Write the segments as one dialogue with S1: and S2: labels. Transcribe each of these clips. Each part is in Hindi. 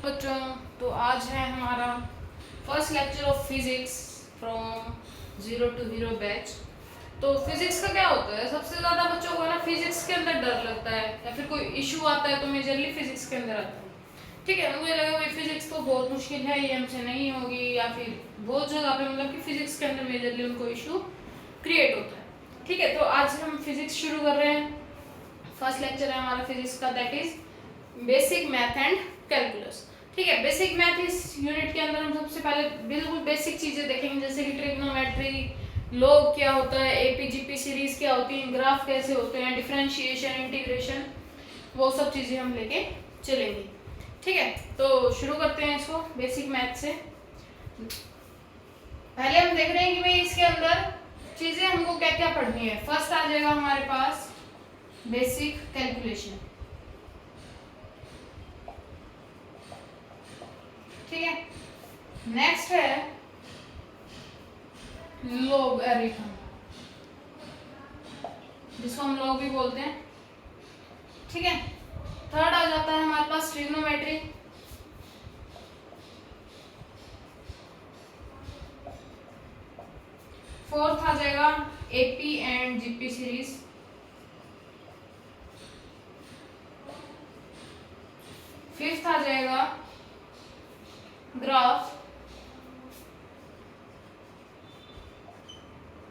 S1: बच्चों। तो आज है हमारा first lecture of physics from zero to hero batch. तो फिजिक्स का क्या होता है, सबसे ज़्यादा बच्चों को ना फिजिक्स के अंदर डर लगता है या फिर कोई इशू आता है तो मेजरली फिजिक्स के अंदर आता है। ठीक है, मुझे लगा भाई फिजिक्स तो बहुत मुश्किल है, ये हमसे नहीं होगी, या फिर बहुत जगह पे मतलब कि फिजिक्स के अंदर मेजरली उनको इशू क्रिएट होता है। ठीक है, तो आज हम फिजिक्स शुरू कर रहे हैं। फर्स्ट लेक्चर है हमारा फिजिक्स का, that is basic math and calculus. ठीक है, बेसिक मैथ इस यूनिट के अंदर हम सबसे पहले बिल्कुल बेसिक चीजें देखेंगे, जैसे कि ट्रिग्नोमेट्री, लॉग क्या होता है, एपीजीपी सीरीज क्या होती है, ग्राफ कैसे होते हैं, डिफरेंशिएशन, इंटीग्रेशन, वो सब चीजें हम लेके चलेंगे। ठीक है, तो शुरू करते हैं इसको बेसिक मैथ से। पहले हम देख रहे हैं कि भाई इसके अंदर चीजें हमको क्या क्या पढ़नी है। फर्स्ट आ जाएगा हमारे पास बेसिक कैलकुलेशन। ठीक है, नेक्स्ट है लॉगरिथम, जिसको हम लॉग भी बोलते हैं। ठीक है, थर्ड आ जाता है हमारे पास ट्रिग्नोमेट्री। फोर्थ आ जाएगा AP and GP series. Fifth आ जाएगा ग्राफ।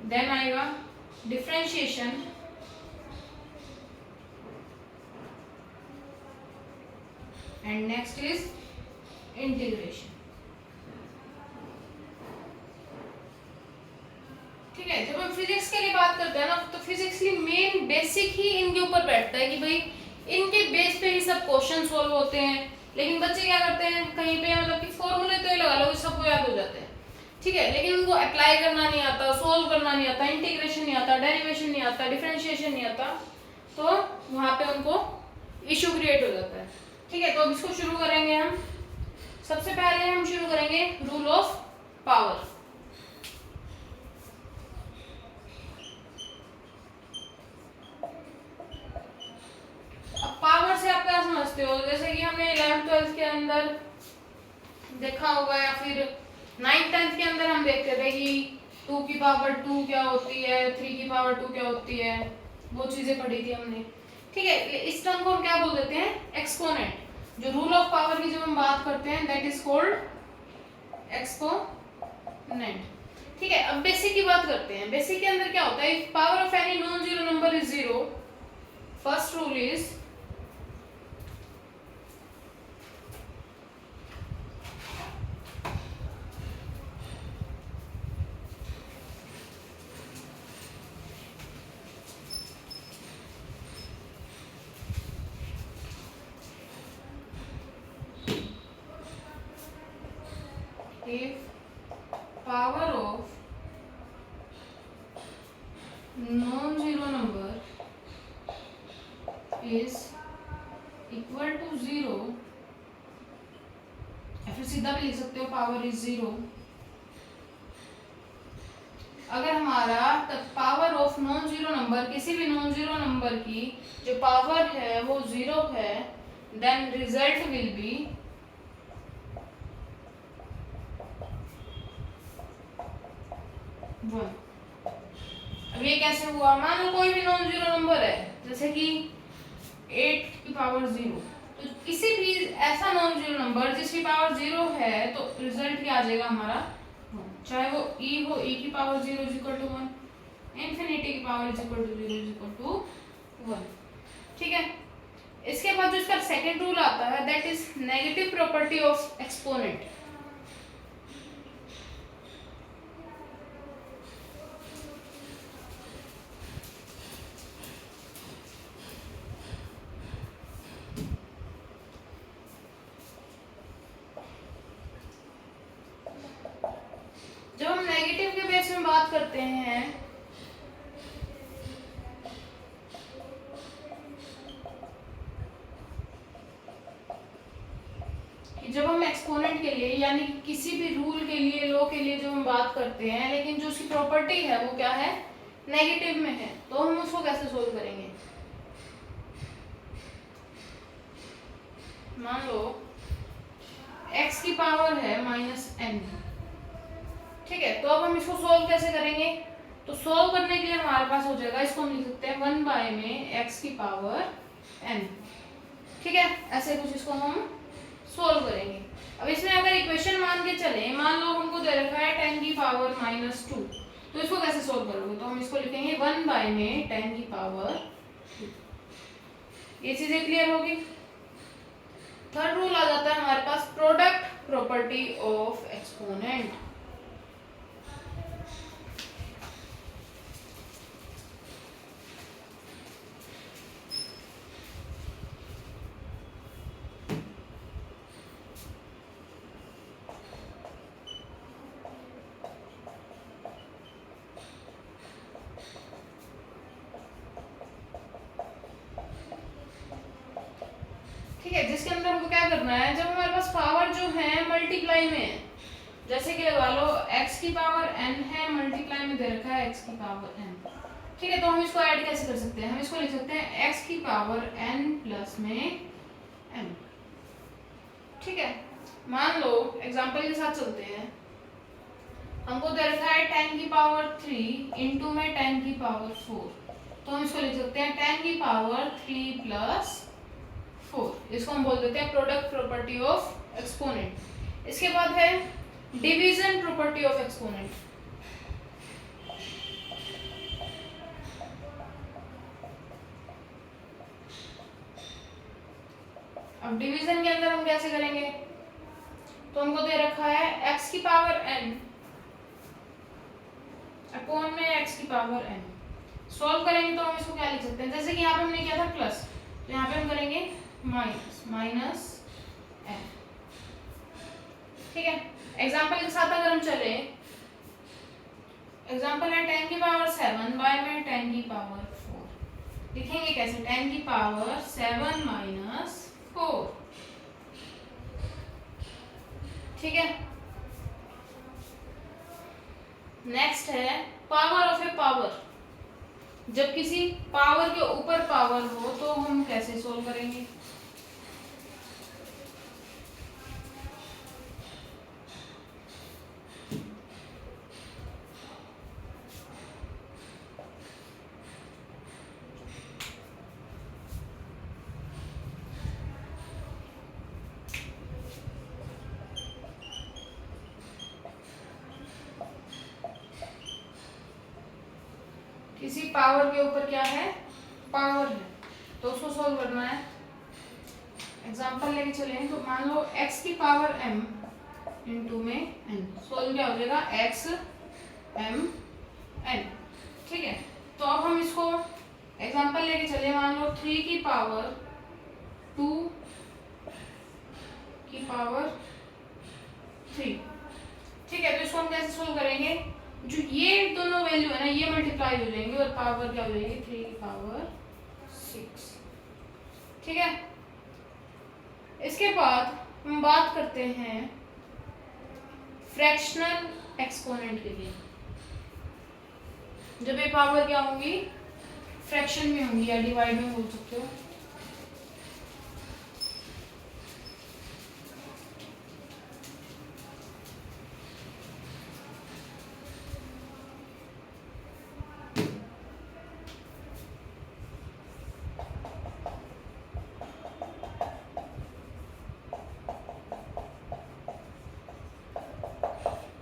S1: देन आएगा differentiation, and next is integration. ठीक है, जब हम फिजिक्स के लिए बात करते हैं ना, तो फिजिक्स की मेन बेसिक ही इनके ऊपर बैठता है कि भाई इनके बेस पे ही सब क्वेश्चन सॉल्व होते हैं। लेकिन बच्चे क्या करते हैं, कहीं पे मतलब कि फॉर्मूले तो ही लगा लो, सबको याद हो जाते हैं। ठीक है, लेकिन उनको अप्लाई करना नहीं आता, सोल्व करना नहीं आता, इंटीग्रेशन नहीं आता, डेरिवेशन नहीं आता, डिफरेंशिएशन नहीं आता, तो वहां पे उनको इशू क्रिएट हो जाता है। ठीक है, तो अब इसको शुरू करेंगे हम। सबसे पहले हम शुरू करेंगे रूल ऑफ पावर। अब पावर से आप क्या समझते हो, जैसे कि हमने 11th-12th के अंदर देखा होगा, या फिर 9th-10th के अंदर हम देखते थे कि 2 की पावर 2 क्या होती है, 3 की पावर 2 क्या होती है, वो चीजें पढ़ी थी हमने। ठीक है, इस टर्म को हम क्या बोल देते हैं, एक्सपोनेंट। जो रूल ऑफ पावर की जब हम बात करते हैं, दैट इज कॉल्ड एक्सपोनेंट। ठीक है, अब बेसिक की बात करते हैं। बेसिक के अंदर क्या होता है, if power of any non zero number is zero, first rule is if power of non-zero number is equal to zero, या फिर सीधा भी लिख सकते हो पावर इज जीरो। अगर हमारा power of non zero number, किसी भी नॉन जीरो नंबर की जो पावर है वो जीरो है, then result will be one. अब ये कैसे हुआ, मान लो कोई भी नॉन जीरो नंबर है, जैसे कि 8 की पावर 0, तो किसी भी ऐसा नॉन जीरो नंबर जिसकी पावर 0 है, तो रिजल्ट क्या आ जाएगा हमारा, चाहे वो e हो, e की power 0 is equal to 1, infinity की power is equal to 0 is equal to 1। ठीक है, इसके बाद जो इसका सेकंड रूल आता है, that is negative property of exponent. जब हम नेगेटिव के बेस में बात करते हैं, जब हम एक्सपोनेंट के लिए यानी किसी भी रूल के लिए, लॉ के लिए जब हम बात करते हैं, लेकिन जो उसकी प्रॉपर्टी है वो क्या है, नेगेटिव में है, तो हम उसको कैसे सोल्व करेंगे। मान लो x की पावर है -n। ठीक है, तो अब हम इसको सोल्व कैसे करेंगे? तो सोल्व करने के लिए हमारे पास हो जाएगा, इसको हम लिख सकते हैं 1 में x की पावर n। ठीक है, ऐसे कुछ इसको हम सोल्व करेंगे। अब इसमें अगर इक्वेशन मान के चले, मान लो हमको दे रखा है 10 की पावर -2, तो इसको कैसे सोल्व करोगे? तो हम इसको लिखेंगे 1 में 10 की पावर 2। ये चीजें क्लियर होगी। थर्ड रूल आ जाता है हमारे पास, प्रोडक्ट प्रॉपर्टी ऑफ एक्सपोनेंट। ठीक है, जिसके अंदर हमको क्या करना है, जब हमारे पास पावर जो है मल्टीप्लाई में है, जैसे कि लगा लो x की पावर n है, मल्टीप्लाई में दे रखा है x की पावर n। ठीक है, तो हम इसको ऐड कैसे कर सकते हैं? हम इसको लिख सकते हैं x की पावर n प्लस में n। ठीक है, मान लो एग्जांपल के साथ चलते हैं। हमको दे रखा है 10 की पावर 3 इंटू में 10 की पावर 4, तो हम इसको लिख सकते हैं 10 की पावर 3 प्लस 4। इसको हम बोल देते हैं प्रोडक्ट प्रॉपर्टी ऑफ एक्सपोनेंट। इसके बाद है डिवीजन प्रॉपर्टी ऑफ एक्सपोनेंट। अब डिवीजन के अंदर हम कैसे करेंगे? तो हमको दे रखा है x की पावर n अपॉन में x की पावर n। सॉल्व करेंगे तो हम इसको क्या लिख सकते हैं? जैसे कि यहाँ पे हमने किया था प्लस, तो यहाँ पे हम करेंगे माइनस n। ठीक है, एग्जाम्पल के साथ अगर हम चले, एग्जाम्पल है 10 की पावर 7 में 10 की पावर 4। लिखेंगे कैसे? 10 की पावर 7 माइनस 4। ठीक है, नेक्स्ट है पावर ऑफ ए पावर। जब किसी पावर के ऊपर पावर हो तो हम कैसे सोल्व करेंगे? किसी पावर के ऊपर क्या है? पावर है, तो उसको सोल्व करना है। एग्जांपल लेके चले, तो मान लो x की पावर m इंटू में n। सोल्व क्या हो जाएगा? x m n। ठीक है, तो अब हम इसको एग्जांपल लेके चले, मान लो 3 की पावर 2 की पावर 3। ठीक है, तो इसको हम कैसे सोल्व करेंगे? जो ये दोनों वैल्यू है ना, ये मल्टीप्लाई हो जाएंगे और पावर क्या हो जाएगी? 3 की पावर 6। ठीक है, इसके बाद हम बात करते हैं फ्रैक्शनल एक्सपोनेंट के लिए। जब ये पावर क्या होंगी? फ्रैक्शन में होंगी या डिवाइड में बोल सकते हो।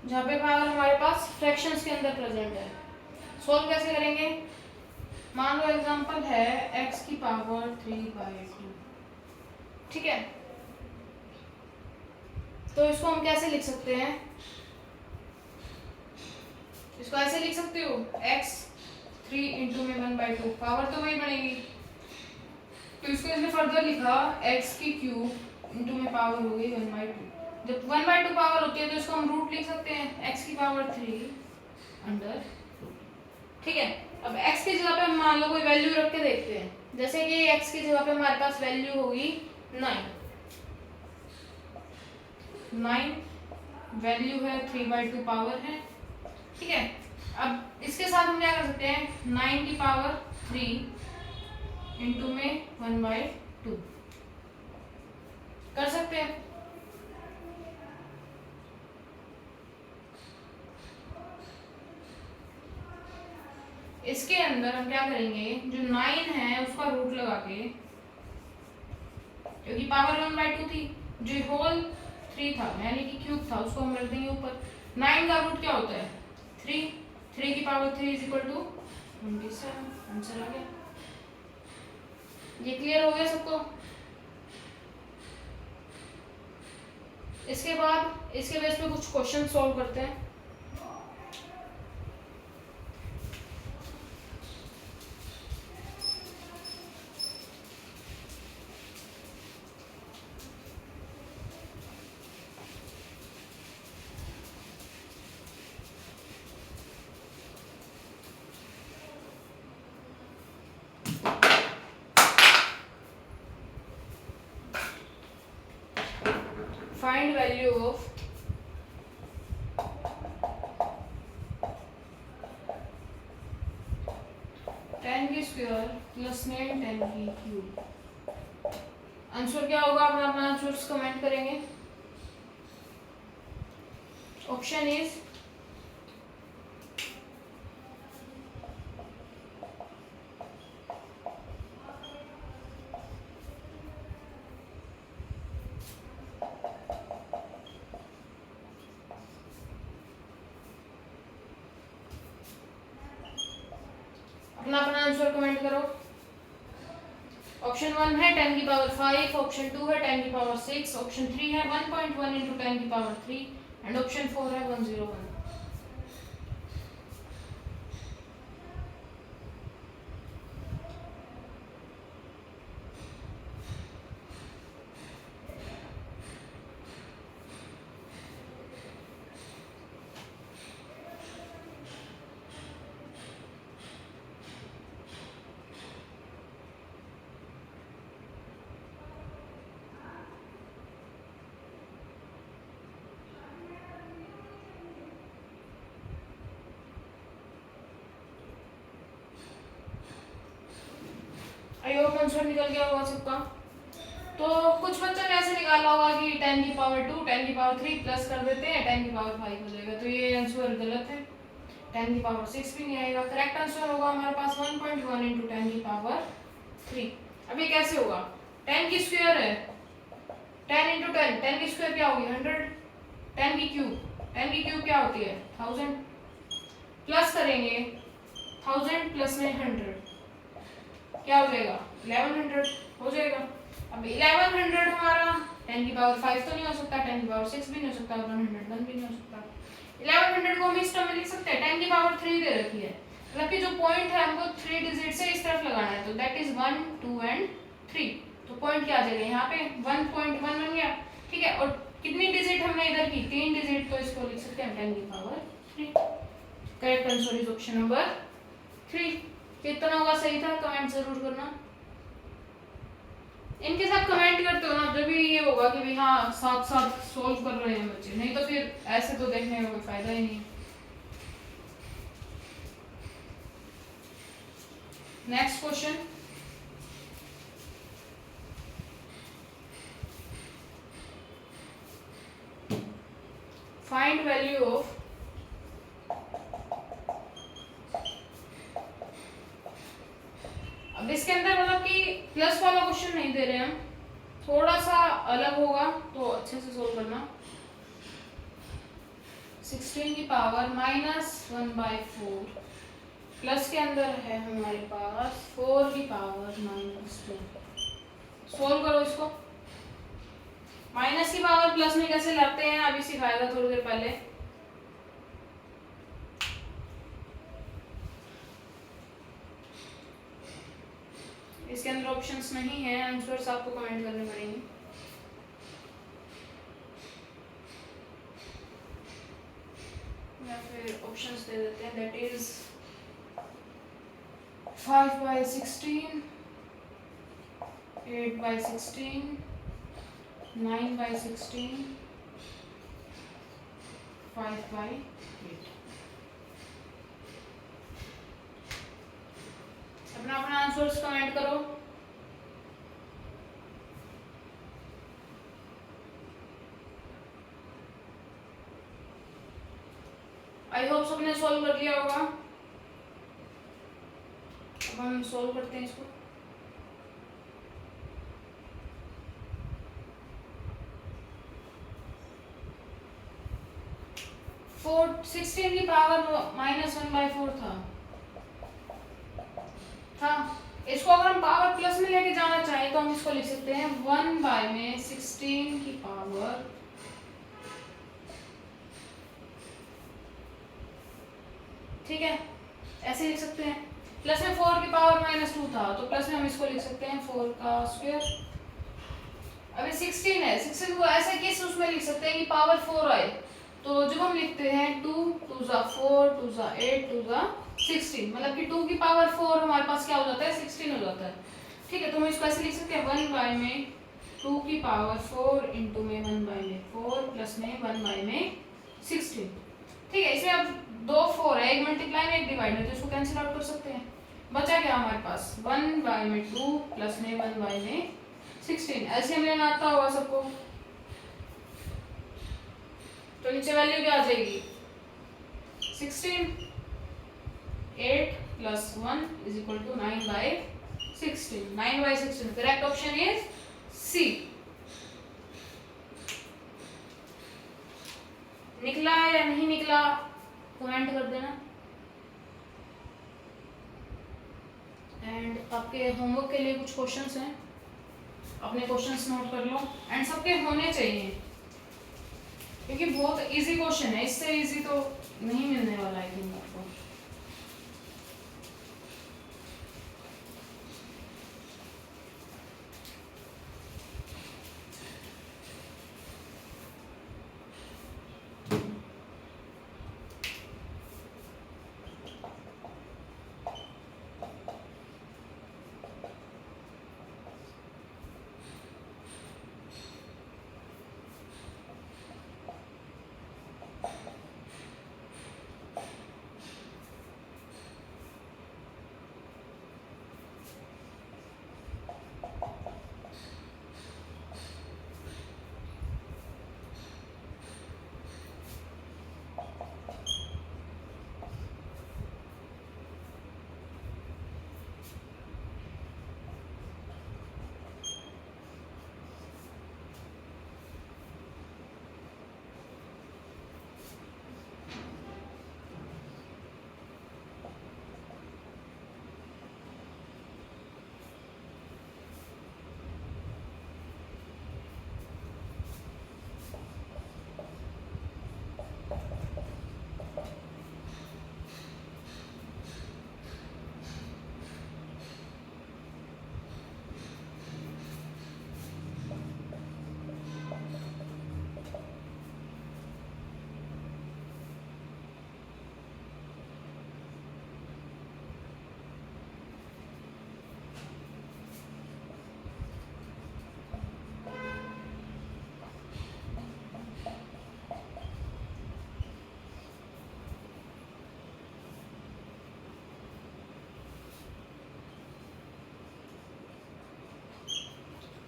S1: जहाँ पे पावर हमारे पास फ्रैक्शंस के अंदर प्रेजेंट है। सोल्व कैसे करेंगे? मान लो एग्जांपल है x की पावर 3/2। ठीक है, तो इसको हम कैसे लिख सकते हैं? इसको ऐसे लिख सकते हो, x 3 इंटू में 1/2, पावर तो वही बनेगी। तो इसको इसने फर्दर लिखा x की क्यूब इंटू में पावर हो गई 1/2। जब 1/2 पावर होती है तो इसको हम रूट लिख सकते हैं, x की पावर 3/√। ठीक है, अब x की जगह पे हम मान लो कोई वैल्यू रख के देखते हैं। जैसे कि x की जगह पे हमारे पास वैल्यू होगी 9 वैल्यू है, 3/2 पावर है। ठीक है, अब इसके साथ हम क्या कर सकते हैं? 9 की पावर 3 इंटू में 1/2 कर सकते हैं। इसके अंदर हम क्या करेंगे, जो 9 है उसका रूट लगा के, क्योंकि पावर 1/2 थी, जो होल 3 था यानी कि क्यूब था, उसको हम रख देंगे ऊपर। 9 का रूट क्या होता है 3, 3 की power 3 is equal to 27। Answer आ गया। ये क्लियर हो गया सबको? इसके बाद इसके बेस पे कुछ क्वेश्चन सॉल्व करते हैं। Find value of tan की स्क्वायर प्लस 9 tan की क्यूब। आंसर क्या होगा? आप अपना आंसर कमेंट करेंगे। ऑप्शन इज अपना आंसर कमेंट करो। ऑप्शन 1 है 10 की पावर 5, ऑप्शन 2 है 10 की पावर 6, ऑप्शन 3 है 1.1 इंटू 10 की पावर 3 एंड ऑप्शन 4 है 101। आई होप आंसर निकल गया होगा सबका। तो कुछ बच्चों ने ऐसे निकाला होगा कि 10 की पावर 2 10 की पावर 3 प्लस कर देते हैं 10 की पावर 5 हो जाएगा, तो ये आंसर गलत है। 10 की पावर 6 भी नहीं आएगा। करेक्ट आंसर होगा हमारे पास 1.1 इंटू 10 की पावर 3। अब ये कैसे होगा? 10 की स्क्वायर है, 10 इंटू 10, 10 की स्क्वायर क्या होगी 100, 10 की क्यूब क्या होती है 1000, प्लस करेंगे 1000 प्लस में 100 क्या हो जाएगा 1100 हो जाएगा। अब 1100 हमारा 10 की पावर 5 तो नहीं हो सकता, 10 की पावर 6 भी नहीं हो सकता, 101 भी नहीं हो सकता। 1100 को हम इस टर्म में लिख सकते हैं, 10 की पावर 3 दे रखी है, मतलब कि जो पॉइंट है हमको 3 डिजिट से इस तरफ लगाना है, तो दैट इज 1 2 एंड 3। तो पॉइंट क्या आ जाएगा यहाँ पे 1.1 बन गया, ठीक है। और कितनी डिजिट हमने इधर की 3 डिजिट, तो इसको लिख सकते हैं 10 की power 3। Correct answer is option number 3। कितना होगा सही था कमेंट जरूर करना। इनके साथ कमेंट करते हो ना जब भी ये होगा कि भाई हाँ साथ साथ सोल्व कर रहे हैं बच्चे, नहीं तो फिर ऐसे तो देखने का कोई फायदा ही नहीं। Next question, find value of अब इसके अंदर मतलब कि प्लस वाला क्वेश्चन नहीं दे रहे हम, थोड़ा सा अलग होगा तो अच्छे से सोल्व करना। 16 की पावर -1/4 प्लस के अंदर है हमारे पास 4 की पावर -2। सोल्व करो इसको। माइनस की पावर प्लस में कैसे लाते हैं अभी सिखाया था थोड़ी देर पहले। इसके अंदर ऑप्शंस नहीं है, आंसर्स आपको कमेंट करने पड़ेंगे। या फिर ऑप्शंस दे देते हैं, दैट इज 5/16, 8/16, 9/16, 5/8। अपना अपना आंसर्स कमेंट करो। आई होप सबने सॉल्व कर लिया होगा। हम सोल्व करते हैं इसको। 16 की पावर -1/4 था। इसको अगर हम पावर प्लस में लेके जाना चाहें तो हम इसको लिख सकते हैं 1 में 16 की पावर ठीक है, ऐसे लिख सकते हैं। प्लस में 4 की पावर -2 था तो प्लस में हम इसको लिख सकते हैं 4 का स्क्वायर। अभी 16 है, 16 को ऐसे किस उसमें लिख सकते हैं कि पावर 4 आए, तो जब हम लिखते हैं 2 2 ज़ा 4 2 ज़ा 8 2 ज़ा 16, मतलब कि 2 की पावर 4 हमारे पास क्या हो जाता है 16 हो जाता है। ठीक है, तो हम इसको ऐसे लिख सकते हैं 1 में 2 की पावर 4 इंटू में 1 में 4 प्लस में 1 में 16। ठीक है, इसमें अब 2 4 है, एक मल्टीप्लाई में एक डिवाइड में, तो इसको कैंसिल आउट कर सकते हैं। बचा क्या हमारे पास 1 में 2 प्लस में 1 में 16। एलसीएम लेना आता होगा सबको, तो नीचे वैल्यू क्या आ जाएगी 16। 8 plus 1 is equal to 9/16। 9/16 correct option is C. निकला या नहीं निकला कमेंट कर देना। एंड आपके होमवर्क के लिए कुछ क्वेश्चंस हैं, अपने क्वेश्चंस नोट कर लो। एंड सबके होने चाहिए क्योंकि बहुत इजी क्वेश्चन है, इससे इजी तो नहीं मिलने वाला है आपको।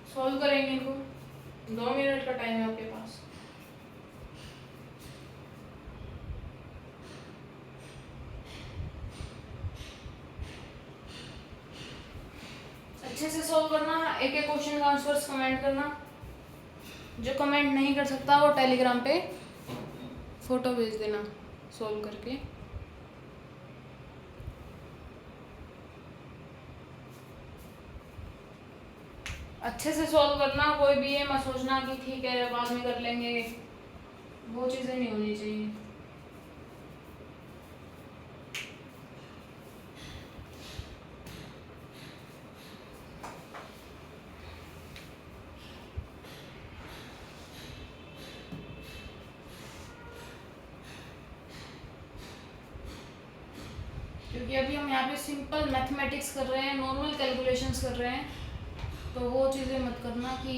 S1: सॉल्व करेंगे इनको, 2 मिनट का टाइम है आपके पास। अच्छे से सॉल्व करना, एक एक क्वेश्चन का आंसर्स कमेंट करना। जो कमेंट नहीं कर सकता वो टेलीग्राम पे फोटो भेज देना सॉल्व करके। अच्छे से सॉल्व करना, कोई भी ये मत सोचना कि ठीक है बाद में कर लेंगे, वो चीज़ें नहीं होनी चाहिए। क्योंकि अभी हम यहाँ पे सिंपल मैथमेटिक्स कर रहे हैं, नॉर्मल कैलकुलेशंस कर रहे हैं, तो वो चीज़ें मत करना कि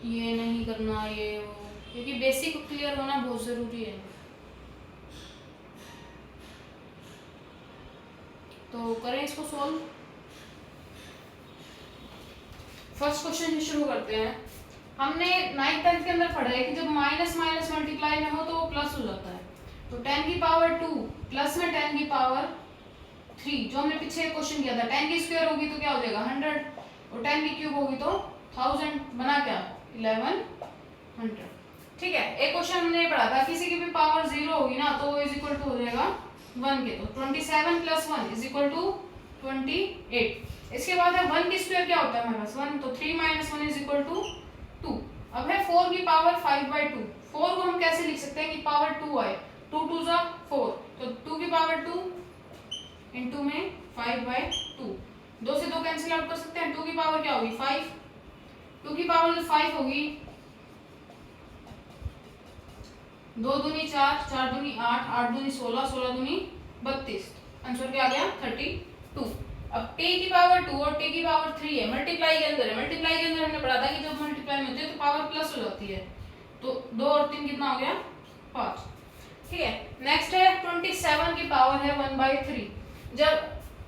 S1: ये नहीं करना ये वो, क्योंकि बेसिक क्लियर होना बहुत ज़रूरी है। तो करें इसको सॉल्व। फर्स्ट क्वेश्चन ही शुरू करते हैं। हमने 9th 10th के अंदर पढ़ा है कि जब माइनस माइनस मल्टीप्लाई में हो तो वो प्लस हो जाता है। तो 10 की पावर 2 प्लस में 10 की पावर 3, जो हमने पीछे क्वेश्चन किया था, 10 की स्क्वायर होगी तो क्या हो जाएगा 100, और 10 की क्यूब होगी तो 1000, बना क्या 1100। ठीक है, एक क्वेश्चन हमने पढ़ा था, किसी की भी पावर 0 होगी ना तो इज इक्वल टू हो जाएगा 1 के, तो 27 प्लस 1 इज इक्वल टू 28। इसके बाद है 1 की स्क्वायर क्या होता है हमारे पास 1, तो 3 माइनस 1 इज इक्वल टू 2। अब है 4 की पावर 5/2, 4 को हम कैसे लिख सकते हैं कि पावर 2 आए, 2 2 जा 4, तो 2 की पावर 2 इंटू में 5/2, 2 से 2 कैंसिल आउट कर सकते हैं, 2 की पावर क्या होगी 5, 2 की पावर जो 5 होगी, 2 दूनी 4, 4 दूनी 8, 8 दूनी 16, 16 दूनी 32, आंसर क्या आ गया 32। अब t की पावर 2 और t की पावर 3 है, मल्टीप्लाई के अंदर है, मल्टीप्लाई के अंदर हमने पढ़ा था कि जब मल्टीप्लाई में होती है तो पावर प्लस हो जाती है, तो 2 और 3 कितना हो गया 5। ठीक है, नेक्स्ट है 27 की पावर है 1/3, जब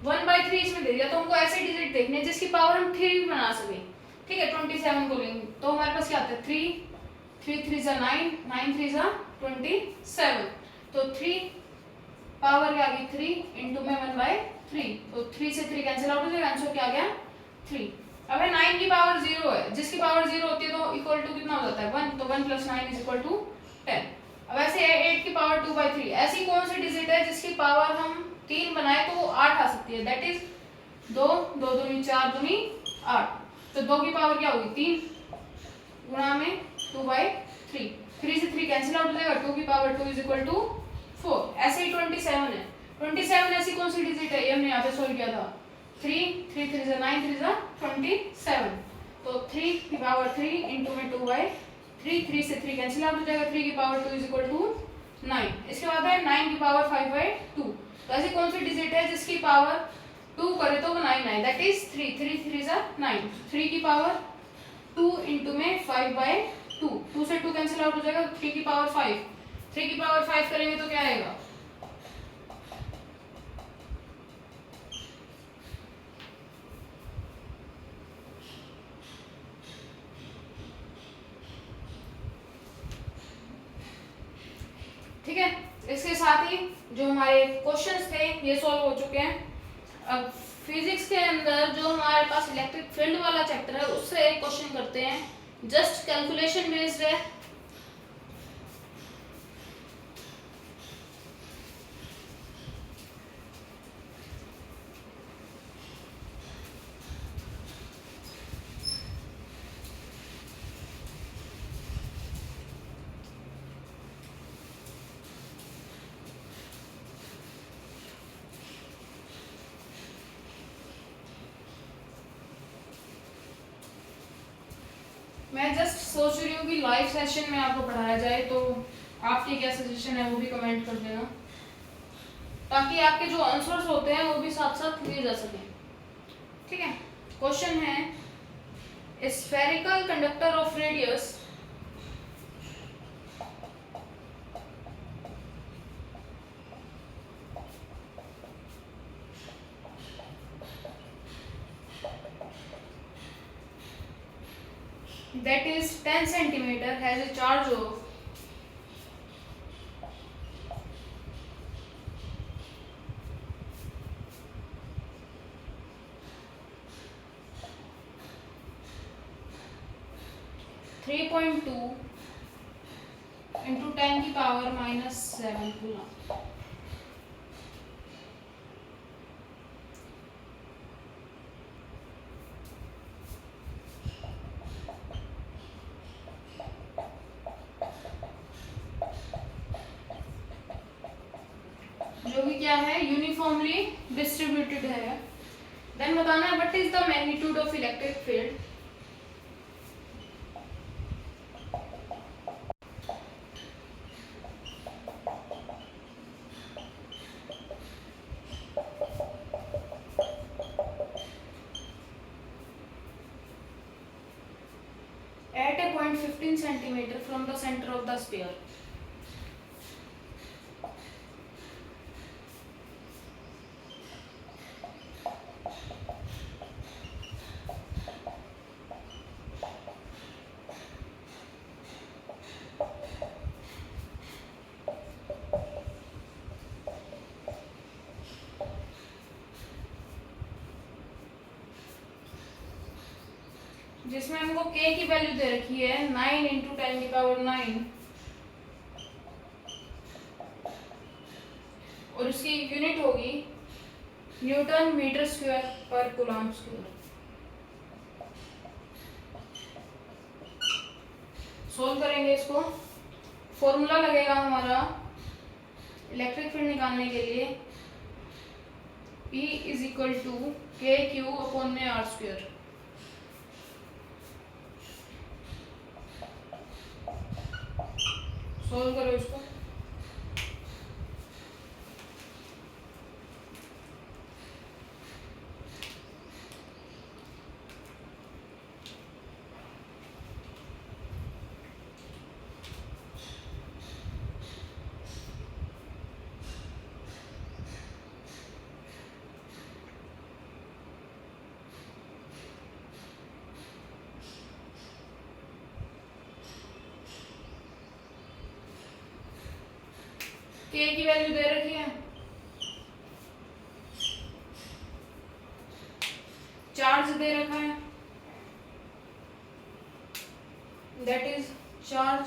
S1: 1/3 इसमें दे दिया तो हमको ऐसे डिजिट देखने जिसकी पावर हम 3 बना सके। ठीक है, 27 को लेंगे तो हमारे पास क्या आता है 3, 3 3 जा 9, 9 3 जा 27, तो 3 पावर क्या आ गई 3 इंटू में 1/3, तो 3 से 3 कैंसिल आउट हो जाएगा, आंसर क्या आ गया 3। अब है 9 की पावर 0 है, जिसकी पावर 0 होती है तो इक्वल टू कितना हो जाता है 1, तो 1 प्लस 9 इज इक्वल टू 10। अब ऐसे 8 की पावर 2/3, ऐसी कौन सी डिजिट है जिसकी पावर हम 3 बनाए तो वो 8 आ सकती है, दैट इज 2, 2 दूनी 4 दूनी 8, तो 2 की पावर क्या होगी 3 गुणा में 2/3, 3 से 3 कैंसिल आउट हो जाएगा, 2 की पावर 2 इज इक्वल टू 4। ऐसे ही 27 है, 27 ऐसी कौन सी डिजिट है, ये हमने यहाँ पे सोल्व किया था, 3 3 3 जा 9, 3 जा 27, तो 3 की पावर 3 इंटू में 2/3, 3 से 3 कैंसिल आउट हो जाएगा, 3 की पावर 2 इज इक्वल टू 9। इसके बाद है 9 की पावर 5/2, तो ऐसी कौन सी डिजिट है जिसकी पावर 2 करे तो वो 9 आए, दैट इज 3, 3 3 जा 9, 3 की पावर 2 इंटू में 5/2, 2 से 2 कैंसिल आउट हो जाएगा, 3 की पावर 5, 3 की पावर 5 करेंगे तो क्या आएगा, ठीक है। इसके साथ ही जो हमारे क्वेश्चंस थे ये सॉल्व हो चुके हैं। अब फिजिक्स के अंदर जो हमारे पास इलेक्ट्रिक फील्ड वाला चैप्टर है उससे एक क्वेश्चन करते हैं, जस्ट कैलकुलेशन बेस्ड है। मैं जस्ट सोच रही हूँ कि लाइव सेशन में आपको पढ़ाया जाए, तो आपकी क्या सजेशन है वो भी कमेंट कर देना, ताकि आपके जो आंसर्स होते हैं वो भी साथ साथ लिए जा सकें। ठीक है, क्वेश्चन है spherical conductor of radius that is 10 centimeter has a charge of 3.2 into 10 की पावर -7 कूलम। जो कि क्या है यूनिफॉर्मली डिस्ट्रीब्यूटेड है। देन बताना है what is the magnitude of electric field. At a point 15 centimeter from the center of the sphere. जिसमें हमको k की वैल्यू दे रखी है 9 इंटू 10⁹ और उसकी यूनिट होगी न्यूटन मीटर स्क्वायर पर कूलम्ब स्क्वायर। सोल्व करेंगे इसको। फॉर्मूला लगेगा हमारा इलेक्ट्रिक फील्ड निकालने के लिए E इज इक्वल टू के क्यू अपॉन में आर स्क्वायर। सोल्व करो इसको। के की वैल्यू दे रखी है, चार्ज दे रखा है, दैट इज चार्ज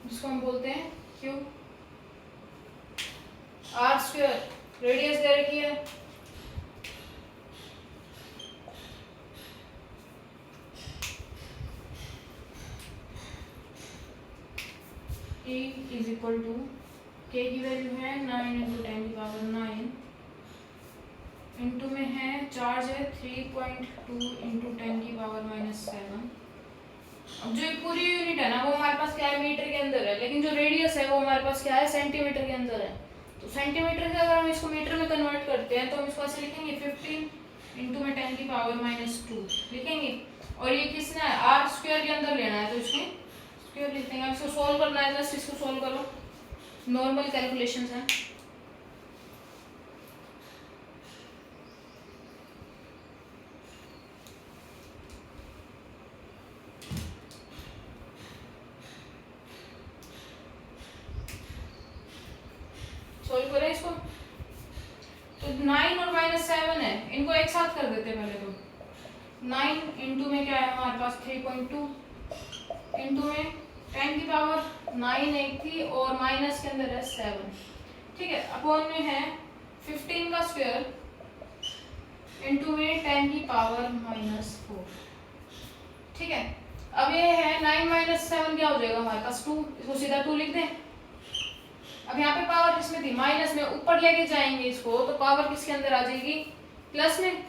S1: जिसको हम बोलते हैं क्यू। आर स्क्वायर रेडियस दे रखी है, E इज इक्वल टू के की वैल्यू है 9 इंटू 10⁹ इंटू में है चार्ज है 3.2 इंटू 10⁻⁻7। अब जो पूरी यूनिट है ना वो हमारे पास क्या है मीटर के अंदर है, लेकिन जो रेडियस है वो हमारे पास क्या है सेंटीमीटर के अंदर है। तो सेंटीमीटर से अगर हम इसको मीटर में कन्वर्ट करते हैं तो हम इसको ऐसे लिखेंगे 15 इंटू में 10⁻⁻2 लिखेंगे। और ये किसने है आर स्क्वायर के अंदर लेना है तो इसके स्क्वायर लिख देंगे। इसको सोल्व करना है, जस्ट इसको सोल्व करो, नॉर्मल कैलकुलेशंस हैं। सोल्व करें इसको। तो 9 और -7 है, इनको एक साथ कर देते हैं पहले तो। 9 इंटू में क्या है हमारे पास 3.2 इंटू में 10⁻9 एक थी और माइनस के अंदर है 7, ठीक है, अपॉन में है 15 का स्क्वायर इंटू में 10⁻⁻4, ठीक है। अब ये है 9 - 7 क्या हो जाएगा हमारे पास 2, इसको सीधा 2 लिख दें। अब यहाँ पे पावर किसमें थी माइनस में, ऊपर लेके जाएंगे इसको तो पावर किसके अंदर आ जाएगी प्लस में।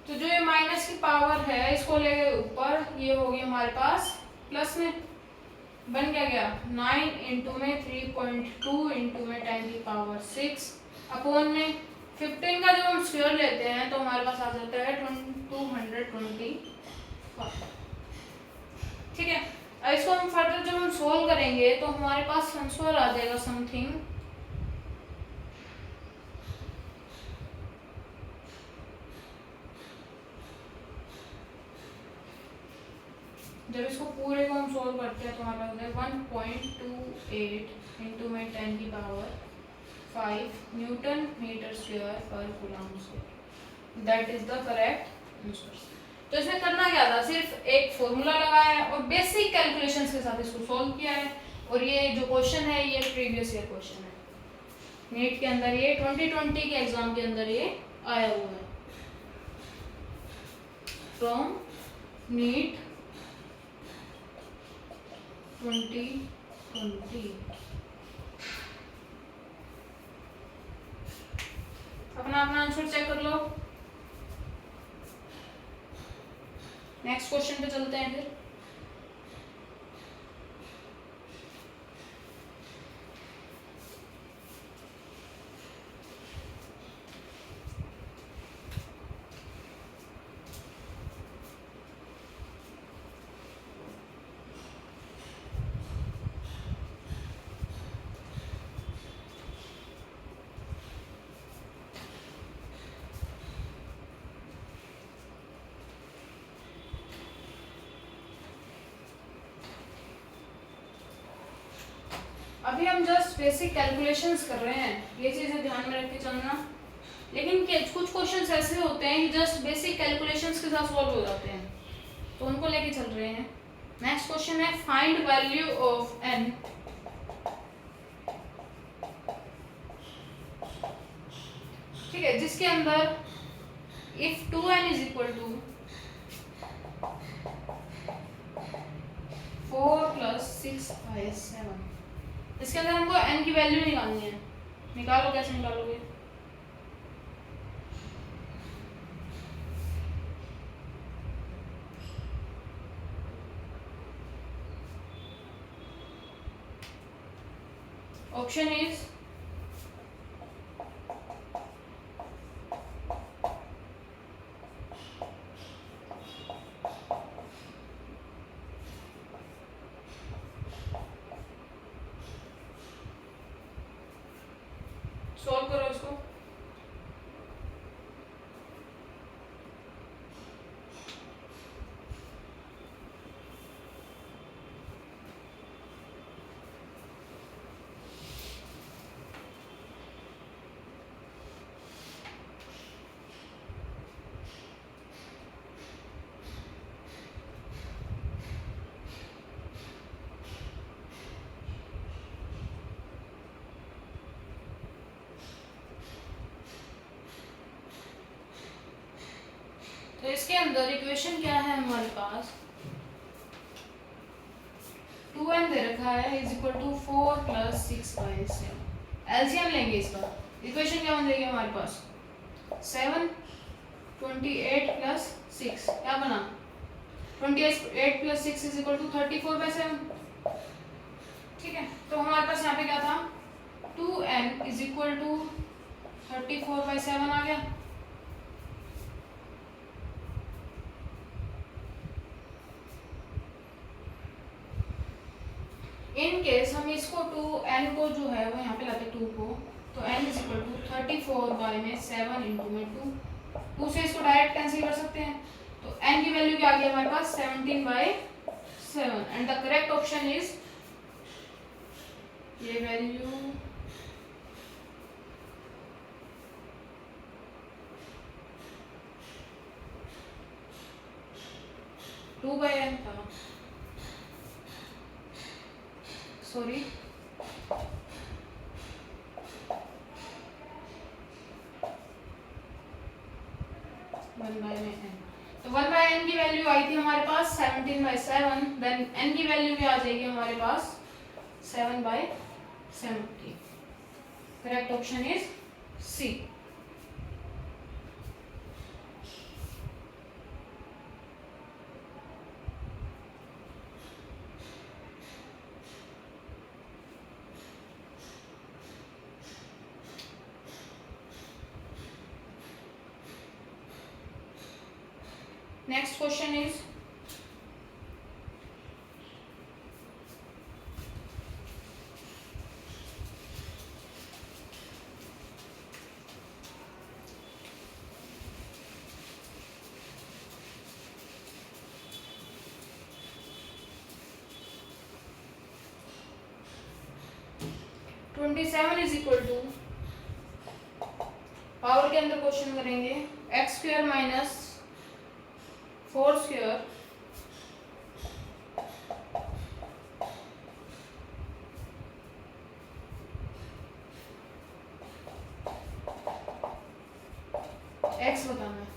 S1: तो जो ये माइनस की पावर है इसको लेके ऊपर, ये होगी हमारे पास प्लस में। बन क्या गया 9 इंटू में 3.2 इंटू में 10⁻6 अपॉन में 15 का जब हम स्क्वायर लेते हैं तो हमारे पास आ जाता है 225, ठीक है। अब इसको हम फर्दर जब हम सोल्व करेंगे तो हमारे पास आंसर आ जाएगा समथिंग जब इसको पूरे को हम सोल्व करते हैं तो हमारे पास है 1.28 इंटू में 10⁵ न्यूटन मीटर स्क्वायर पर coulomb square. That is the correct answer. तो इसमें करना क्या था, सिर्फ एक फॉर्मूला लगाया है और बेसिक कैलकुलेशंस के साथ इसको सॉल्व किया है। और ये जो क्वेश्चन है ये प्रीवियस ईयर क्वेश्चन है, नीट के अंदर ये 2020 के एग्जाम के अंदर ये आया हुआ है फ्रॉम नीट 2020। अपना अपना आंसर चेक कर लो। नेक्स्ट क्वेश्चन पे चलते हैं फिर। अभी हम जस्ट बेसिक कैलकुलेशंस कर रहे हैं, ये चीजें ध्यान में रख के चलना। लेकिन कुछ क्वेश्चंस ऐसे होते हैं कि जस्ट बेसिक कैलकुलेशंस के साथ सॉल्व हो जाते हैं, तो उनको लेके चल रहे हैं। नेक्स्ट क्वेश्चन है फाइंड वैल्यू ऑफ n, ठीक है, जिसके अंदर if 2n is equal to 4 + 6 / 7, इसके अंदर हमको n की वैल्यू निकालनी है। निकालो, कैसे निकालोगे? ऑप्शन इज सॉल्व करो इसको। तो इसके अंदर इक्वेशन क्या है हमारे पास, 2n दे रखा है इज इक्वल टू 4 + 6/7। एलसीएम लेंगे इसका, इक्वेशन क्या बन जाएगी हमारे पास 7, 28 + 6 क्या बना 28 + 6 इज इक्वल टू 34/7, ठीक है। तो हमारे पास यहाँ पे क्या था 2n इज इक्वल टू 34/7 आ गया। इन केस हम इसको 2n को जो है वो यहाँ पे लाते 2 को, तो n is equal to 34/7 into में 2 से इसको डायरेक्ट कैंसिल कर सकते हैं। तो n की वैल्यू क्या आ गई हमारे पास 17/7 and the correct option is ये वैल्यू 2/n था, सॉरी 1/n। तो 1/n की वैल्यू आई थी हमारे पास 17/7, देन n की वैल्यू भी आ जाएगी हमारे पास 7/70। Correct option is C. Next question is (27) is equal to power के अंदर क्वेश्चन करेंगे x² - 4² x बताना है।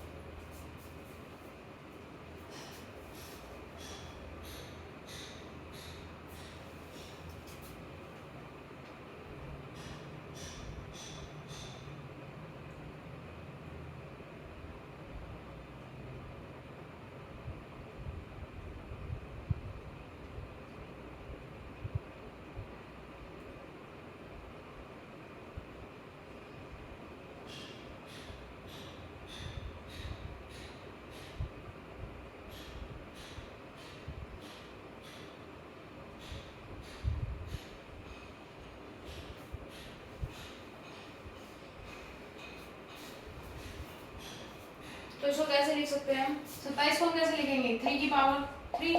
S1: तो इसको कैसे लिख सकते हैं 27 को हम कैसे लिखेंगे 3 की पावर 3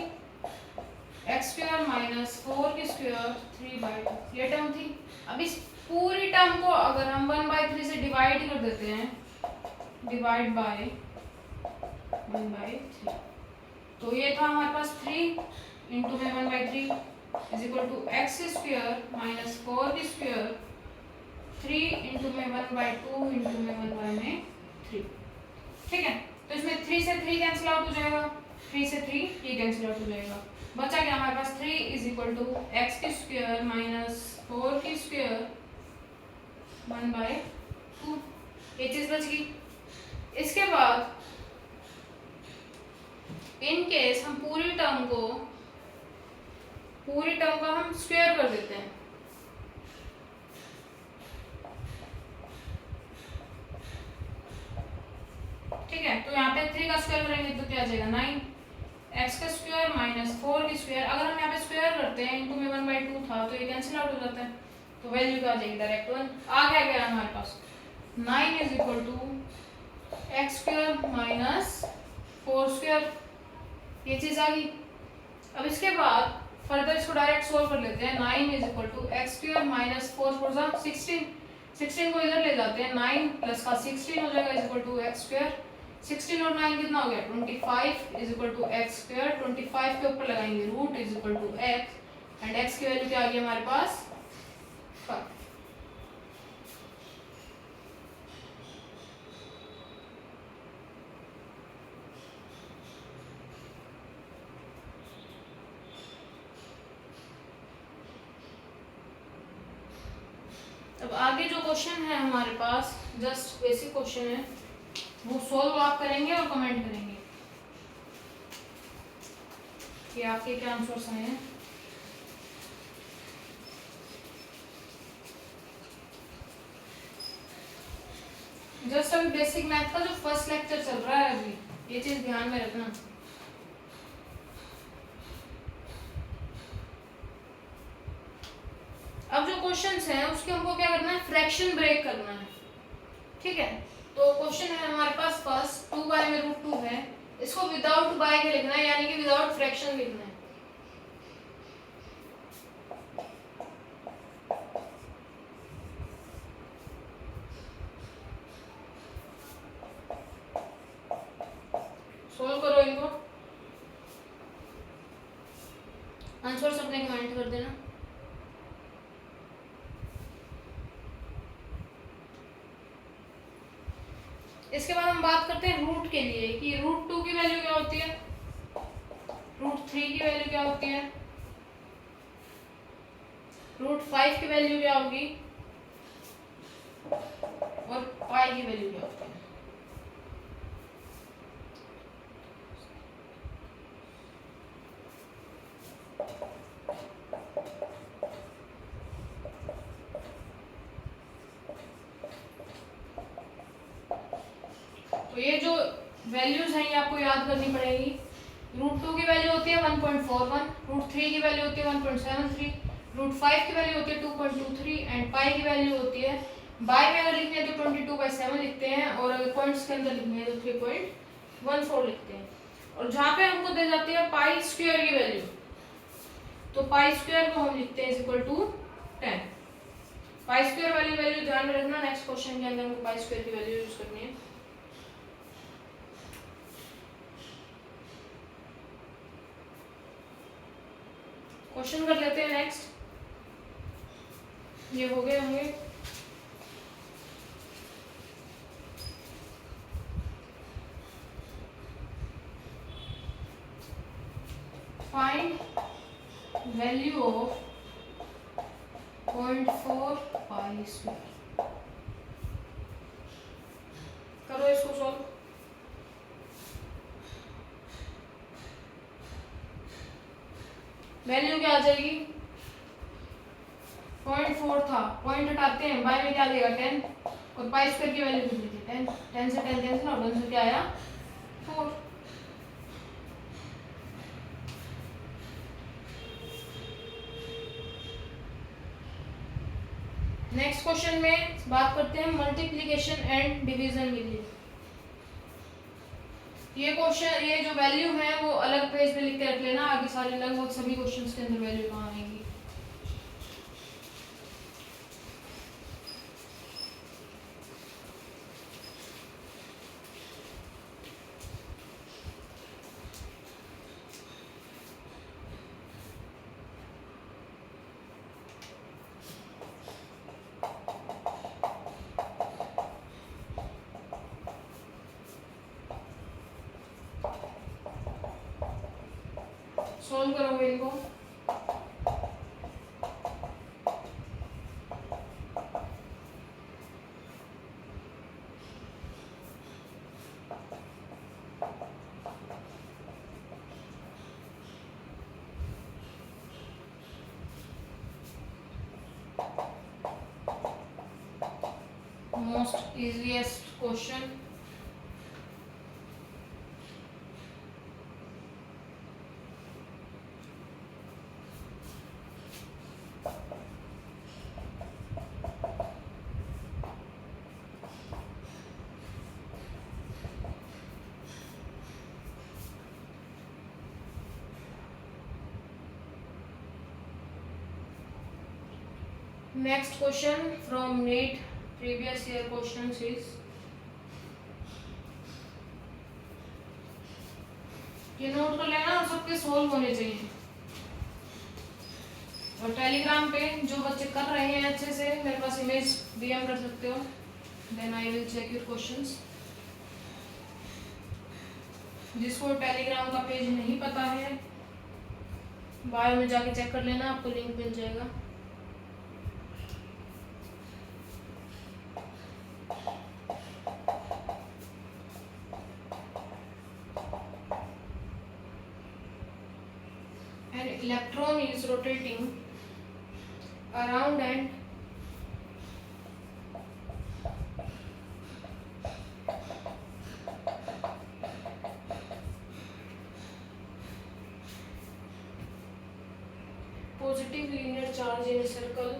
S1: x² - 4² 3/2 ये टर्म थी। अब इस पूरी टर्म को अगर हम 1/3 से डिवाइड कर देते हैं डिवाइड बाय 1/3। तो ये था हमारे पास 3 इंटू में 1/3 is equal to x square minus 4 की स्क्वायर 3 इंटू में 1/2 इंटू में 1/3। ठीक है, तो इसमें 3 से 3 कैंसिल आउट हो जाएगा, 3 से 3 ये कैंसिल आउट हो जाएगा। बचा क्या हमारे पास 3 इज इक्वल टू एक्स की स्क्वायर माइनस 4 की स्क्वायर 1/2। ये चीज बच गई। इसके बाद इन केस हम पूरी टर्म का हम स्क्वायर कर देते हैं। ठीक है, तो यहाँ पे 3 का स्क्वायर करेंगे तो क्या आ जाएगा 9 एक्स का स्क्वायर माइनस 4 की स्क्वायर। अगर हम यहाँ पे स्क्वायर करते हैं इनटू में 1/2 था तो ये कैंसिल आउट हो जाता है, तो वैल्यू क्या आ जाएगी डायरेक्ट 1। आ क्या गया हमारे पास 9 is equal to x square minus 4 square, ये चीज आ गई। अब इसके बाद फर्दर इसको डायरेक्ट सोल्व कर लेते हैं। 9 is equal to x square minus 4 4 जा 16 को इधर ले जाते हैं, 9 प्लस का 16 हो जाएगा is equal to x square. 16 और 9 कितना हो गया 25 is equal to x square. 25 के ऊपर लगाएंगे root is equal to x and x की वैल्यू क्या आ गई हमारे पास 5। अब आगे जो क्वेश्चन है हमारे पास जस्ट बेसिक क्वेश्चन है, वो सोल्व आप करेंगे और कमेंट करेंगे कि आपके क्या आंसर्स आए हैं। जस्ट अभी बेसिक मैथ का जो फर्स्ट लेक्चर चल रहा है अभी, ये चीज ध्यान में रखना। अब जो क्वेश्चंस हैं उसके हमको क्या करना है फ्रैक्शन ब्रेक करना है। ठीक है, तो क्वेश्चन है हमारे पास फर्स्ट 2/√2 है, इसको विदाउट बाय के लिखना है यानी कि विदाउट फ्रैक्शन लिखना है। सोल्व करो इनको, आंसर अपने कमेंट कर देना। इसके बाद हम बात करते हैं रूट के लिए कि √2 की वैल्यू क्या होती है, √3 की वैल्यू क्या होती है, √5 की वैल्यू क्या होगी और पाई की वैल्यू क्या होती है। तो ये जो वैल्यूज हैं ये आपको याद करनी पड़ेगी। √2 की वैल्यू होती है 1.41, √3 की वैल्यू होती है 1.73, √5 की वैल्यू होती है 2.23 एंड पाई की वैल्यू होती है, बाय में अगर लिखने हैं तो 22/7 लिखते हैं और अगर पॉइंट्स के अंदर लिखने हैं तो 3.14 लिखते हैं। और जहाँ पे हमको दे जाती है पाई स्क्वायर की वैल्यू, तो पाई स्क्वायर को हम लिखते हैं is equal to 10। Pi square वाली वैल्यू ध्यान में रखना, नेक्स्ट क्वेश्चन के अंदर हमको पाई स्क्वायर की वैल्यू यूज करनी है। क्वेश्चन कर लेते हैं नेक्स्ट, ये हो गए होंगे। Find value of 0.4 pi square. करो इसको सॉल्व। वैल्यू क्या आ जाएगी 0.4 था, पॉइंट हटाते हैं, बाय में क्या देगा 10 और पाई स्क्वायर की वैल्यू कितनी थी 10, 10 से 10 कैंसिल आउट, 1 से क्या आया 4। नेक्स्ट क्वेश्चन में बात करते हैं मल्टीप्लिकेशन एंड डिवीजन के लिए। ये क्वेश्चन, ये जो वैल्यू है वो अलग पेज पे लिख के रख लेना, आगे सारे लगभग सभी क्वेश्चंस के अंदर वैल्यू कहाँ आएंगी। सॉल्व करोगे इनको। Most easiest question. Next question from NEET previous year questions is, ये नोट कर लेना और सबके सोल्व होने चाहिए। और टेलीग्राम पे जो बच्चे कर रहे हैं अच्छे से मेरे पास इमेज डीएम कर सकते हो, then I will check your questions. जिसको टेलीग्राम का पेज नहीं पता है बायो में जाके चेक कर लेना, आपको लिंक मिल जाएगा। An electron is rotating around and positive linear charge in a circle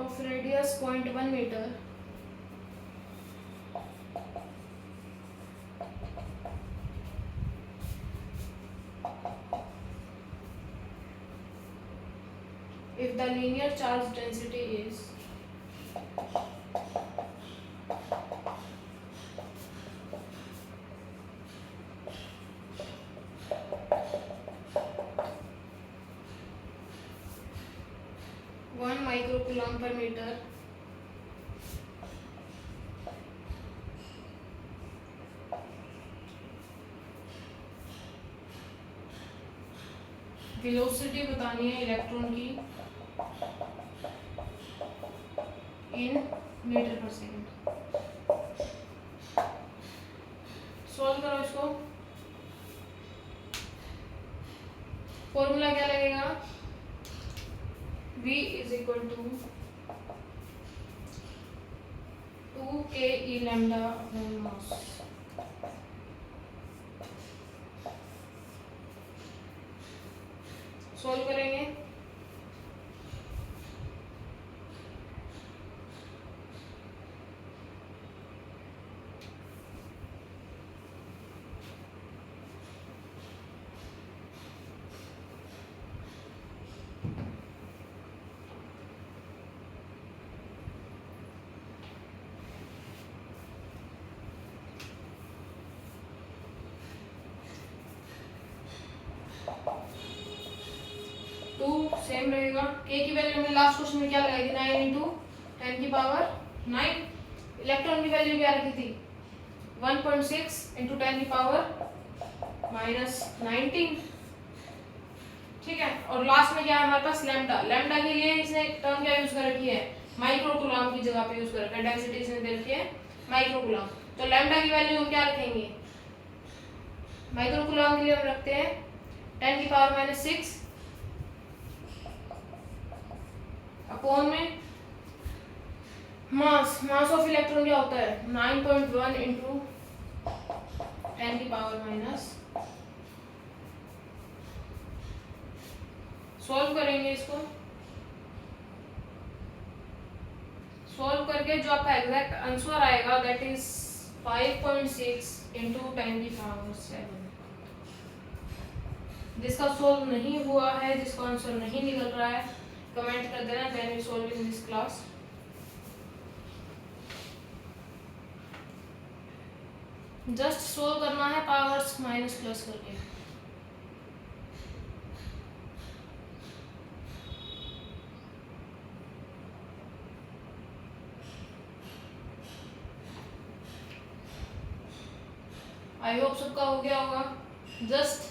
S1: of radius 0.1 meter if the linear charge density is microcoulomb per meter, velocity बतानी है इलेक्ट्रॉन की इन मीटर पर सेकेंड। सॉल्व करो इसको। फॉर्मूला क्या लगेगा, V is equal to 2ke lambda upon mass। Solve करेंगे। सेम रहेगा। के की वैल्यू हमने लास्ट क्वेश्चन में क्या लगाई थी, 9 इंटू 10 की पावर 9। इलेक्ट्रॉन की वैल्यू क्या रखी थी, 1.6 इंटू 10 की पावर माइनस 19। ठीक है, और लास्ट में क्या है हमारे पास लैम्डा। लैम्डा के लिए इसने टर्म क्या यूज कर रखी है, माइक्रोकूलम्ब की जगह पे यूज कर रखा है। डेंसिटी इसने दे रखी है माइक्रोकूलम्ब। तो लैम्डा की वैल्यू हम क्या रखेंगे, माइक्रोकूलम्ब के लिए हम रखते हैं 10 की पावर माइनस 6 अपॉन में मास ऑफ इलेक्ट्रॉन क्या होता है 9.1 इंटू 10 की पावर माइनस। सॉल्व करेंगे इसको। सॉल्व करके जो आपका एग्जैक्ट आंसर आएगा दैट इज 5.6 इंटू 10 की पावर 7। जिसका सॉल्व नहीं हुआ है, जिसका आंसर नहीं निकल रहा है, कमेंट कर देना, then we solve in this class. Just solve करना है पावर्स माइनस प्लस करके। आई होप सबका हो गया होगा। Just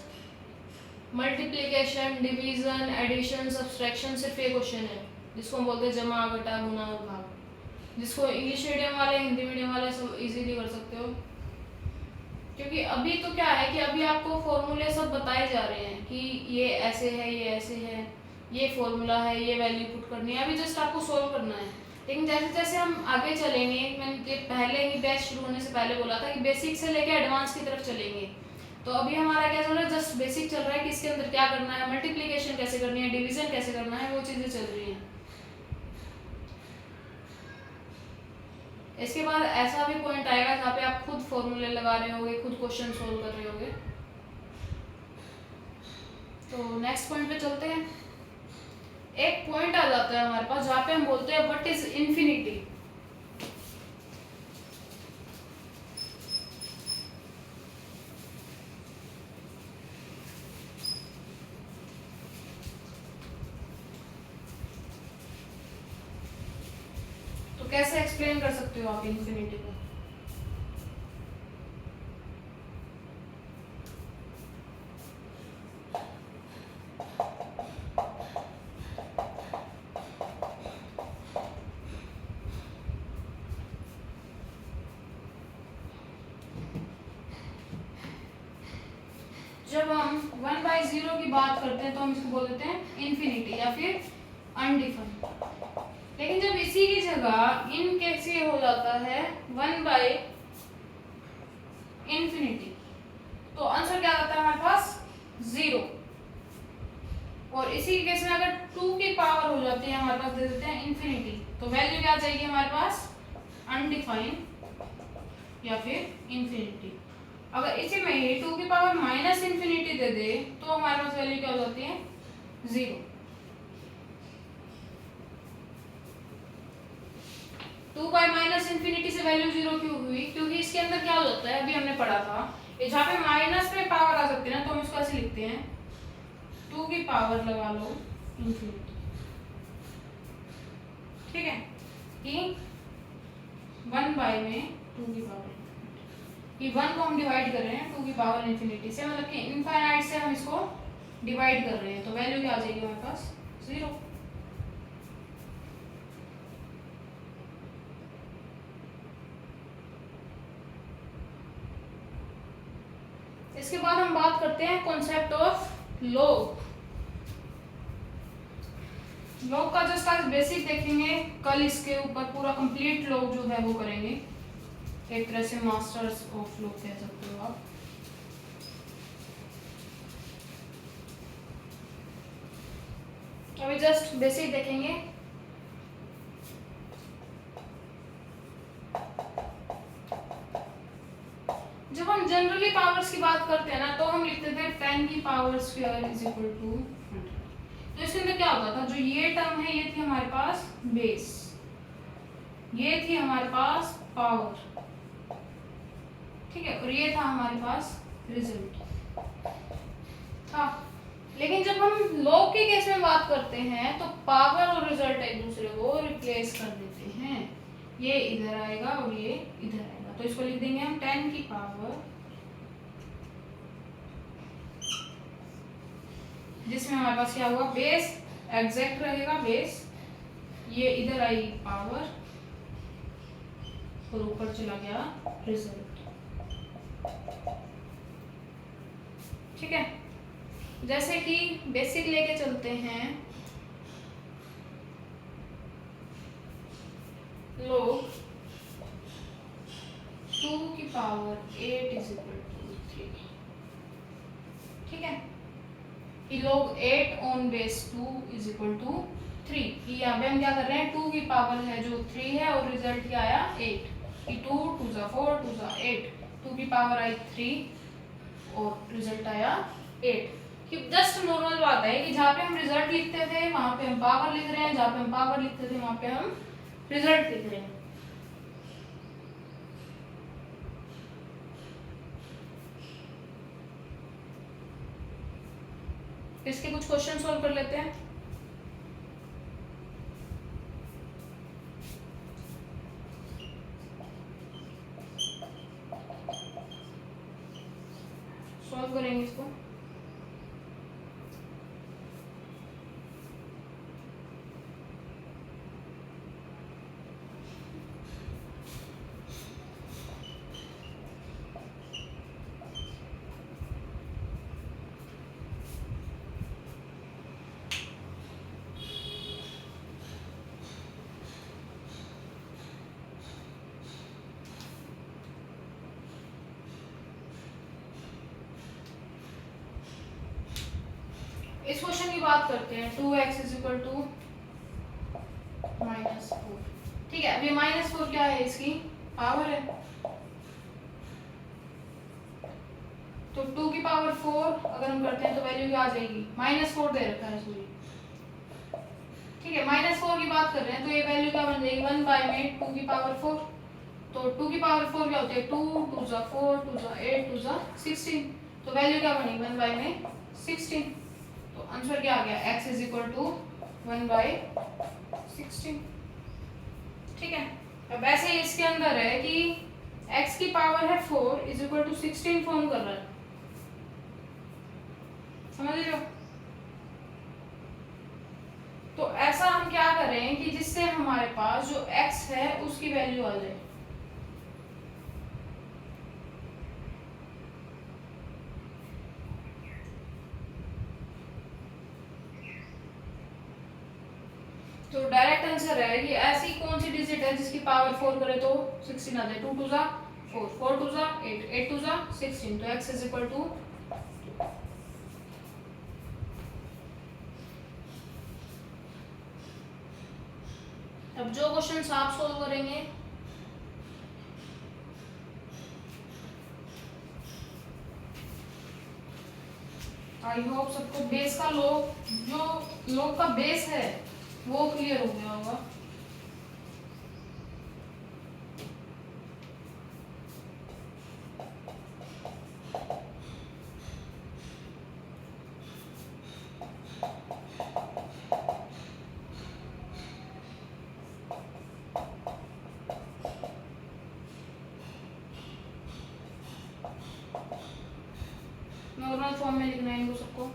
S1: multiplication, division, addition, subtraction सिर्फ एक क्वेश्चन है जिसको हम बोलते हैं जमा, घटा, गुना और भाग, जिसको इंग्लिश मीडियम वाले, हिंदी मीडियम वाले सब इजीली कर सकते हो। क्योंकि अभी तो क्या है कि अभी आपको फॉर्मूले सब बताए जा रहे हैं कि ये ऐसे है, ये ऐसे है, ये फॉर्मूला है, ये वैल्यू पुट करनी है, अभी जस्ट आपको सोल्व करना है। लेकिन जैसे जैसे हम आगे चलेंगे, मैंने पहले ही बैच शुरू होने से पहले बोला था कि बेसिक से लेके एडवांस की तरफ चलेंगे। तो अभी हमारा क्या चल रहा है, जस्ट बेसिक चल रहा है कि इसके अंदर क्या करना है, मल्टीप्लिकेशन कैसे करनी है, डिवीजन कैसे करना है, वो चीजें चल रही हैं। इसके बाद ऐसा भी पॉइंट आएगा जहाँ पे आप खुद फॉर्मूले लगा रहे होगे, खुद क्वेश्चन सोल्व कर रहे होगे। तो नेक्स्ट पॉइंट पे चलते हैं। एक पॉइंट आ जाता है हमारे पास जहाँ पे हम बोलते हैं व्हाट इज इन्फिनिटी। तो कैसे एक्सप्लेन कर सकते हो आप इन्फिनिटी को? जब हम 1/0 की बात करते हैं तो हम इसको बोल देते हैं इन्फिनिटी या फिर अनडिफाइंड। लेकिन जब इसी की जगह इन कैसे हो जाता है 1/infinity, तो आंसर क्या आता है हमारे पास 0। और इसी के केस में अगर 2 की पावर हो जाती है हमारे पास, दे देते हैं इन्फिनिटी, तो वैल्यू क्या आ जाएगी हमारे पास अनडिफाइंड या फिर इन्फिनिटी। अगर इसी में ही 2 की पावर माइनस इन्फिनिटी दे दे तो हमारे पास वैल्यू क्या हो जाती है 0। 2 बाय माइनस इन्फिनिटी से वैल्यू 0 क्यों हुई? क्योंकि इसके अंदर क्या हो जाता है, अभी हमने पढ़ा था, ये जहाँ पे माइनस में पावर आ सकती है ना, तो हम इसको ऐसे लिखते हैं 2 की पावर लगा लो इन्फिनिटी। ठीक है, कि 1 में 2 की पावर, कि 1 को हम डिवाइड कर रहे हैं 2 की पावर इन्फिनिटी से, मतलब कि इनफाइनाइट से हम इसको डिवाइड कर रहे हैं, तो वैल्यू क्या आ जाएगी हमारे पास 0। इसके बाद हम बात करते हैं कॉन्सेप्ट ऑफ लॉग। लॉग का जस्ट आज बेसिक देखेंगे, कल इसके ऊपर पूरा कंप्लीट लॉग जो है वो करेंगे। एक तरह से मास्टर्स ऑफ लॉग कह सकते हो आप। अभी जस्ट बेसिक देखेंगे। जब हम जनरली पावर्स की बात करते हैं ना, तो हम लिखते थे 10 की power square is equal to 100। तो इसके अंदर क्या होता था, जो ये टर्म है ये थी हमारे पास बेस, ये थी हमारे पास पावर, ठीक है, और ये था हमारे पास रिजल्ट था। लेकिन जब हम लॉग के केस में बात करते हैं तो पावर और रिजल्ट एक दूसरे को रिप्लेस कर देते हैं, ये इधर आएगा और ये इधर आएगा, तो इसको लिख देंगे हम 10 की पावर, जिसमें हमारे पास क्या हुआ, बेस एग्जैक्ट रहेगा, बेस, ये इधर आई पावर और ऊपर चला गया रिजल्ट। ठीक है, जैसे कि बेसिक लेके चलते हैं, लोग 2 की पावर 8 इज इक्वल टू 3। ठीक है, कि लोग 8 on base 2 is equal to 3, कि यहाँ पे हम क्या कर रहे हैं, 2 की पावर है जो 3 है और रिजल्ट क्या आया 8, कि 2 2 जा 4 2 जा 8, 2 की पावर आई 3 और रिजल्ट आया 8। कि जस्ट नॉर्मल बात है कि जहाँ पे हम रिजल्ट लिखते थे वहां पे हम पावर लिख रहे हैं, जहाँ पे हम पावर लिखते थे वहां पे हम रिजल्ट लिख रहे हैं। इसके कुछ क्वेश्चन सॉल्व कर लेते हैं। इस क्वेश्चन की बात करते हैं। 2x is equal to -4। ठीक है, अब ये -4 क्या है, इसकी पावर है। तो 2 की पावर 4 अगर हम करते हैं तो वैल्यू क्या आ जाएगी, -4 दे रखा है सॉरी। ठीक है, -4 की बात कर रहे हैं तो ये वैल्यू क्या बन जाएगी, 1 बाय में 2 की पावर 4। तो 2 की पावर 4 क्या होती है, 2 2 जा 4 2 जा 8 2 जा 16। तो वैल्यू क्या बनेगी, 1 बाय में 16। तो आंसर क्या आ गया, x is equal to 1 by 16। ठीक है, अब ऐसे ही इसके अंदर है कि x की पावर है 4 इज इक्वल टू 16 फॉर्म कर रहा है, समझ रहे हो। तो ऐसा हम क्या करें कि जिससे हमारे पास जो x है उसकी वैल्यू आ जाए। तो डायरेक्ट आंसर है कि ऐसी कौन सी डिजिट है जिसकी पावर 4 करे तो 16 आ जाए। 2 2 जा 4 4 2 जा 8 8 2 जा 16। तो x इज इक्वल टू, अब जो क्वेश्चन आप सोल्व करेंगे आई होप सबको बेस का लोग का बेस है वो क्लियर हो गया होगा। नॉर्मल फॉर्म में लिखना है इनको सबको।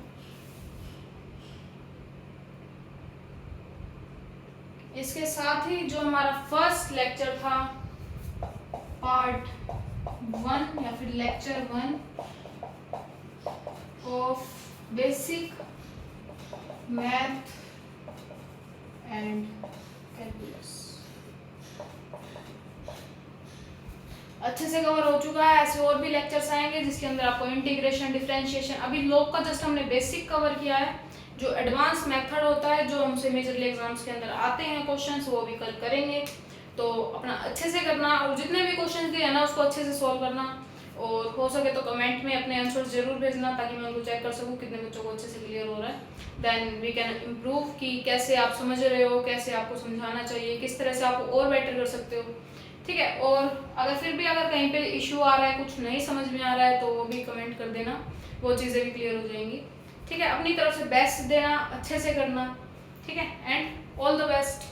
S1: इसके साथ ही जो हमारा फर्स्ट लेक्चर था पार्ट 1 या फिर lecture 1 of basic math and calculus अच्छे से कवर हो चुका है। ऐसे और भी लेक्चर्स आएंगे जिसके अंदर आपको इंटीग्रेशन, डिफरेंशिएशन, अभी लोग का जस्ट हमने बेसिक कवर किया है। जो एडवांस मेथड होता है जो हमसे मेजरली एग्जाम्स के अंदर आते हैं क्वेश्चंस, वो भी कल करेंगे। तो अपना अच्छे से करना और जितने भी क्वेश्चंस दिए हैं ना उसको अच्छे से सॉल्व करना, और हो सके तो कमेंट में अपने आंसर जरूर भेजना ताकि मैं उनको चेक कर सकूँ कितने बच्चों को अच्छे से क्लियर हो रहा है। देन वी कैन इम्प्रूव कि कैसे आप समझ रहे हो, कैसे आपको समझाना चाहिए, किस तरह से आप और बेटर कर सकते हो। ठीक है, और अगर फिर भी अगर कहीं पे इशू आ रहा है, कुछ नहीं समझ में आ रहा है तो वो भी कमेंट कर देना, वो चीज़ें भी क्लियर हो जाएंगी। ठीक है, अपनी तरफ से बेस्ट देना, अच्छे से करना। ठीक है, एंड ऑल द बेस्ट।